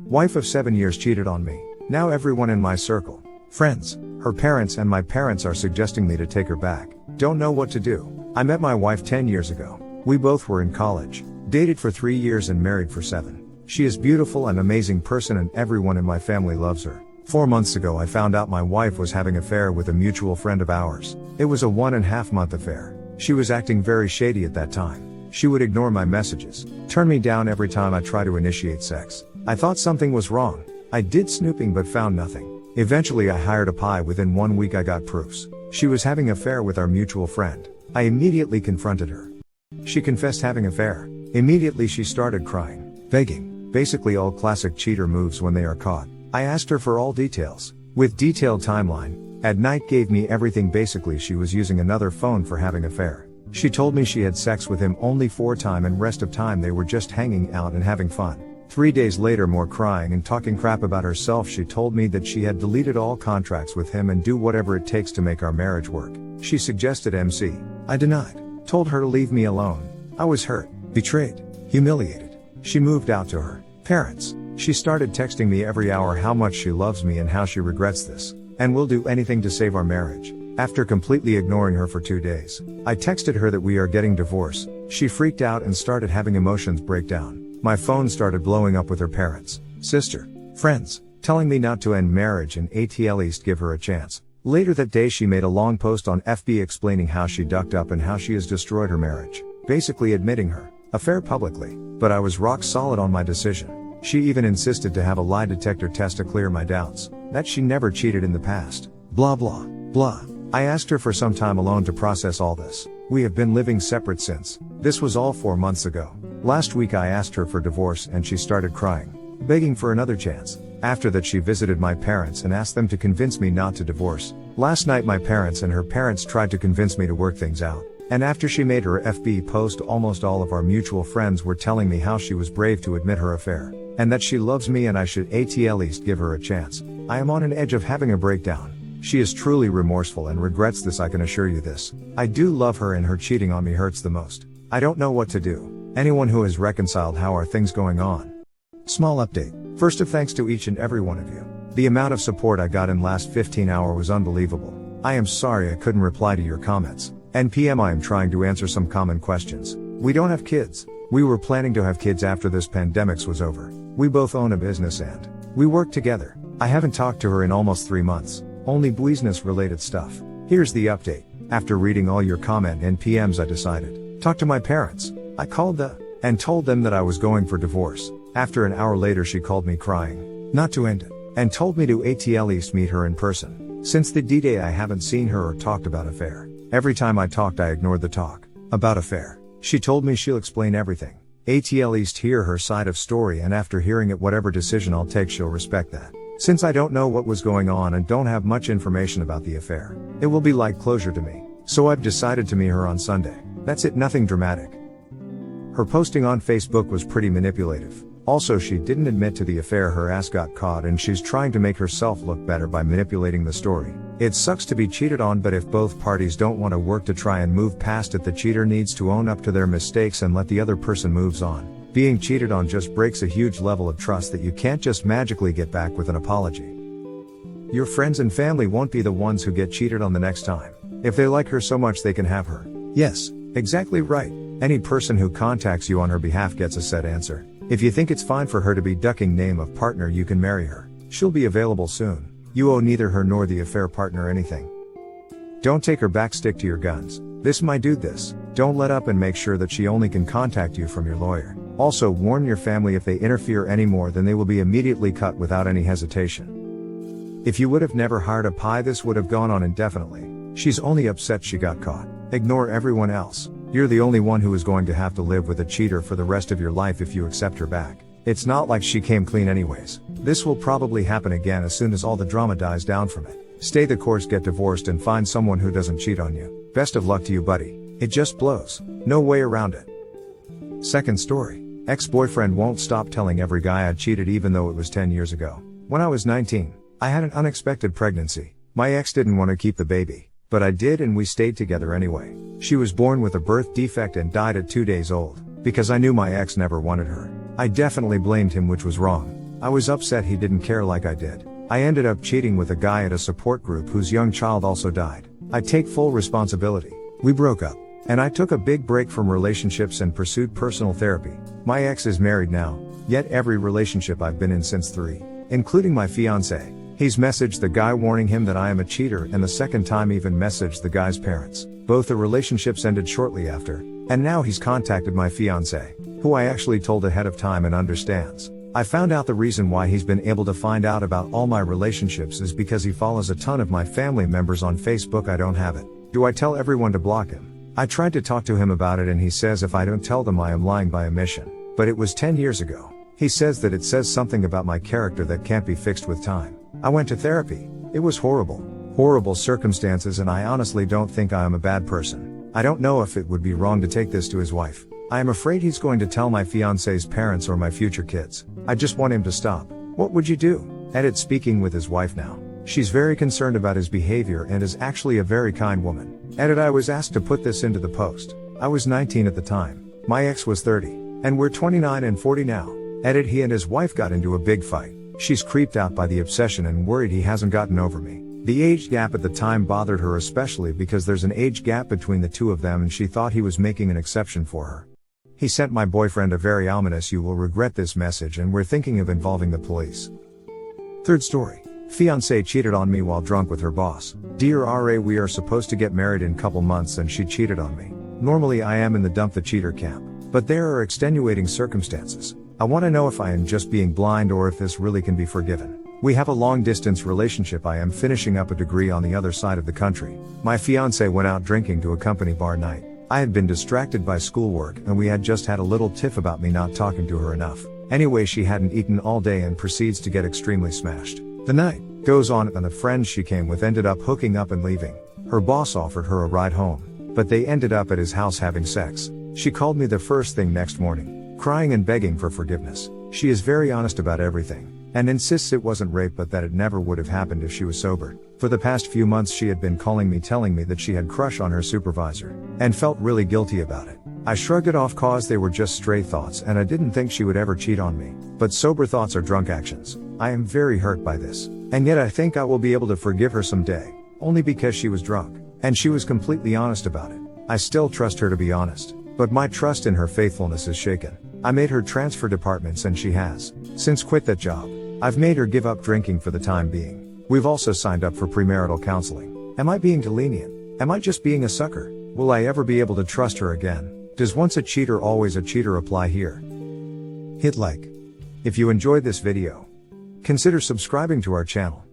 Wife of 7 years cheated on me. Now everyone in my circle, friends, her parents and my parents are suggesting me to take her back. Don't know what to do. I met my wife 10 years ago. We both were in college, dated for 3 years and married for 7. She is beautiful and amazing person and everyone in my family loves her. 4 months ago I found out my wife was having an affair with a mutual friend of ours. It was a 1.5-month affair. She was acting very shady at that time. She would ignore my messages, turn me down every time I try to initiate sex. I thought something was wrong. I did snooping but found nothing. Eventually I hired a PI. Within 1 week I got proofs. She was having an affair with our mutual friend. I immediately confronted her. She confessed having an affair. Immediately she started crying, begging, basically all classic cheater moves when they are caught. I asked her for all details, with detailed timeline. At night gave me everything. Basically she was using another phone for having an affair. She told me she had sex with him only 4 times and rest of time they were just hanging out and having fun. 3 days later, more crying and talking crap about herself, she told me that she had deleted all contracts with him and do whatever it takes to make our marriage work. She suggested MC. I denied. Told her to leave me alone. I was hurt, betrayed, humiliated. She moved out to her parents. She started texting me every hour how much she loves me and how she regrets this, and will do anything to save our marriage. After completely ignoring her for 2 days, I texted her that we are getting divorced. She freaked out and started having emotions breakdown. My phone started blowing up with her parents, sister, friends, telling me not to end marriage and at least give her a chance. Later that day she made a long post on FB explaining how she ducked up and how she has destroyed her marriage, basically admitting her affair publicly. But I was rock solid on my decision. She even insisted to have a lie detector test to clear my doubts, that she never cheated in the past. Blah blah, blah. I asked her for some time alone to process all this. We have been living separate since. This was all 4 months ago. Last week I asked her for divorce and she started crying, begging for another chance. After that she visited my parents and asked them to convince me not to divorce. Last night my parents and her parents tried to convince me to work things out. And after she made her FB post, almost all of our mutual friends were telling me how she was brave to admit her affair, and that she loves me and I should at least give her a chance. I am on an edge of having a breakdown. She is truly remorseful and regrets this, I can assure you this. I do love her and her cheating on me hurts the most. I don't know what to do. Anyone who has reconciled, how are things going on? Small update. First of thanks to each and every one of you. The amount of support I got in last 15 hours was unbelievable. I am sorry I couldn't reply to your comments. NPM I am trying to answer some common questions. We don't have kids. We were planning to have kids after this pandemic was over. We both own a business and we work together. I haven't talked to her in almost 3 months. Only business related stuff. Here's the update. After reading all your comment and PMs I decided, talk to my parents. I called and told them that I was going for divorce. After an hour later she called me crying, not to end it, and told me to at least meet her in person. Since the D-Day I haven't seen her or talked about affair. Every time I talked I ignored the talk about affair. She told me she'll explain everything. At least hear her side of story, and after hearing it whatever decision I'll take she'll respect that. Since I don't know what was going on and don't have much information about the affair, it will be like closure to me. So I've decided to meet her on Sunday. That's it, nothing dramatic. Her posting on Facebook was pretty manipulative. Also she didn't admit to the affair, her ass got caught and she's trying to make herself look better by manipulating the story. It sucks to be cheated on, but if both parties don't want to work to try and move past it, the cheater needs to own up to their mistakes and let the other person moves on. Being cheated on just breaks a huge level of trust that you can't just magically get back with an apology. Your friends and family won't be the ones who get cheated on the next time. If they like her so much they can have her. Yes, exactly right. Any person who contacts you on her behalf gets a set answer. If you think it's fine for her to be ducking name of partner, you can marry her. She'll be available soon. You owe neither her nor the affair partner anything. Don't take her back, stick to your guns. This might do this. Don't let up and make sure that she only can contact you from your lawyer. Also warn your family if they interfere anymore, then they will be immediately cut without any hesitation. If you would have never hired a PI, this would have gone on indefinitely. She's only upset she got caught. Ignore everyone else. You're the only one who is going to have to live with a cheater for the rest of your life if you accept her back. It's not like she came clean anyways. This will probably happen again as soon as all the drama dies down from it. Stay the course, get divorced and find someone who doesn't cheat on you. Best of luck to you, buddy. It just blows. No way around it. Second story. Ex-boyfriend won't stop telling every guy I cheated even though it was 10 years ago. When I was 19, I had an unexpected pregnancy. My ex didn't want to keep the baby, but I did and we stayed together anyway. She was born with a birth defect and died at 2 days old. Because I knew my ex never wanted her, I definitely blamed him, which was wrong. I was upset he didn't care like I did. I ended up cheating with a guy at a support group whose young child also died. I take full responsibility. We broke up, and I took a big break from relationships and pursued personal therapy. My ex is married now, yet every relationship I've been in since 3, including my fiancé, he's messaged the guy warning him that I am a cheater, and the second time even messaged the guy's parents. Both the relationships ended shortly after, and now he's contacted my fiancé, who I actually told ahead of time and understands. I found out the reason why he's been able to find out about all my relationships is because he follows a ton of my family members on Facebook. I don't have it. Do I tell everyone to block him? I tried to talk to him about it and he says if I don't tell them I am lying by omission. But it was 10 years ago. He says that it says something about my character that can't be fixed with time. I went to therapy. It was horrible. Horrible circumstances, and I honestly don't think I am a bad person. I don't know if it would be wrong to take this to his wife. I am afraid he's going to tell my fiancé's parents or my future kids. I just want him to stop. What would you do? Edit. Speaking with his wife now. She's very concerned about his behavior and is actually a very kind woman. Edit. I was asked to put this into the post. I was 19 at the time. My ex was 30. And we're 29 and 40 now. Edit. He and his wife got into a big fight. She's creeped out by the obsession and worried he hasn't gotten over me. The age gap at the time bothered her especially because there's an age gap between the two of them and she thought he was making an exception for her. He sent my boyfriend a very ominous "you will regret this" message, and we're thinking of involving the police. Third story. Fiancé cheated on me while drunk with her boss. Dear RA, we are supposed to get married in couple months and she cheated on me. Normally I am in the dump the cheater camp, but there are extenuating circumstances. I want to know if I am just being blind or if this really can be forgiven. We have a long distance relationship. I am finishing up a degree on the other side of the country. My fiancé went out drinking to a company bar night. I had been distracted by schoolwork and we had just had a little tiff about me not talking to her enough. Anyway, she hadn't eaten all day and proceeds to get extremely smashed. The night goes on and the friends she came with ended up hooking up and leaving. Her boss offered her a ride home, but they ended up at his house having sex. She called me the first thing next morning, crying and begging for forgiveness. She is very honest about everything, and insists it wasn't rape but that it never would have happened if she was sober. For the past few months she had been calling me telling me that she had crush on her supervisor, and felt really guilty about it. I shrugged it off cause they were just stray thoughts and I didn't think she would ever cheat on me. But sober thoughts are drunk actions. I am very hurt by this, and yet I think I will be able to forgive her someday, only because she was drunk, and she was completely honest about it. I still trust her to be honest, but my trust in her faithfulness is shaken. I made her transfer departments and she has since quit that job. I've made her give up drinking for the time being. We've also signed up for premarital counseling. Am I being too lenient? Am I just being a sucker? Will I ever be able to trust her again? Does once a cheater always a cheater apply here? Hit like if you enjoyed this video. Consider subscribing to our channel.